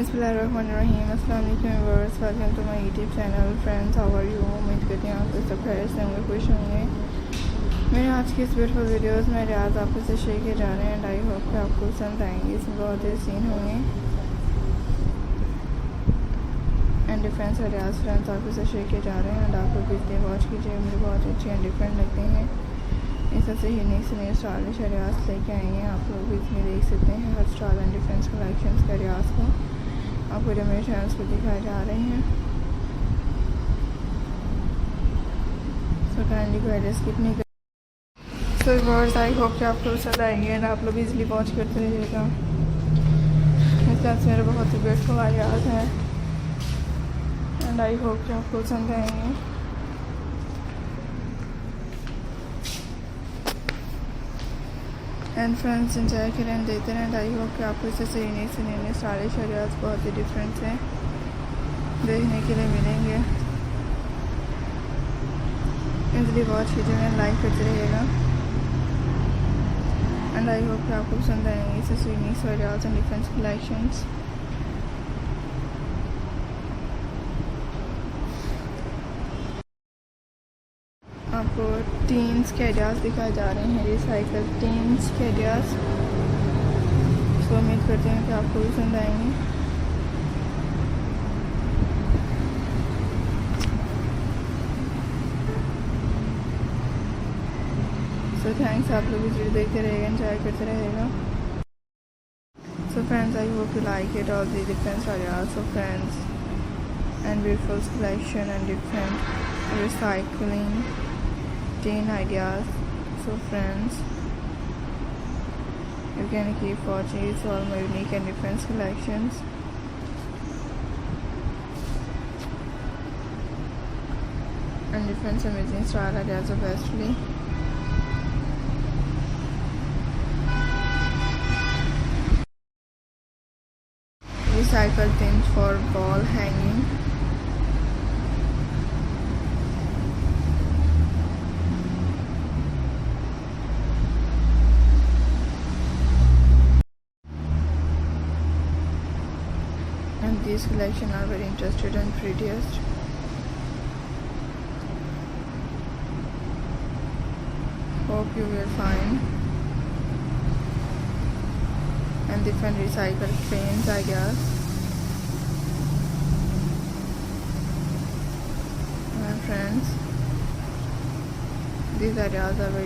बिस्मिल्लाहिर्रहमानिर्रहीम। अस्सलाम वालेकुम viewers, welcome to my YouTube channel. Friends, how are you? उम्मीद करती हूँ आप सब खैर से होंगे, खुश होंगे। मेरे आज की इस ब्यूटीफुल वीडियोस में रियाज आपके से शेयर किए जा रहे हैं एंड आई होप कि आपको पसंद आएंगे। इसमें बहुत ही सीन होंगे एंड डिफरेंस रियाज फ्रेंड्स आपके से शेयर किए जा रहे हैं एंड आप लोग इसलिए वॉच कीजिए। मुझे बहुत अच्छे एंड डिफरेंट लगते हैं। इस सबसे यूनिक से न्यू स्टाइलिश रियाज लेके आए हैं। आप लोग भी इसमें देख सकते हैं हर स्टाइल एंड डिफरेंस कलेक्शंस का रियाज को आपको जो मेरे चैनल्स पर दिखाए जा रहे हैं। सो काइंडली गाइड स्किप नहीं कर। सो व्यूअर्स, आई होप कि आपको पसंद आएंगे एंड आप लोग इजीली वॉच करते रहिएगा। इस तरह से मेरे बहुत ही ब्यूटीफुल आइडियाज़ हैं एंड आई होप कि आपको पसंद आएंगे। एंड फ्रेंड्स, एंजॉय करें एंड देते रहें। आई होप कि आपको इससे यूनिक से नए स्टाइलिश आइडियाज़ बहुत ही डिफरेंट हैं देखने के लिए मिलेंगे। इजली वॉच कीजिएगा, लाइक करते रहिएगा एंड आई होप कि आपको पसंद आएंगे इससे unique ideas and different collections. आपको टीन्स के आइडियाज़ दिखाए जा रहे हैं, रिसाइकल टीन्स के आइडियाज़। सो उम्मीद करते हैं कि आपको पसंद आएंगे। सो थैंक्स, आप लोग वीडियो देखते रहेगा, एंजॉय करते रहेगा। So friends, I hope you like it all the different ideas of friends and beautiful collection and different recycling teen ideas. So friends, you can keep watching. It's all my unique and different collections. And different amazing style ideas of Wesley. Recycled things for wall hanging. And these collections are very interested and prettiest. Hope you will find and different recycled paints ideas. My friends, these ideas are very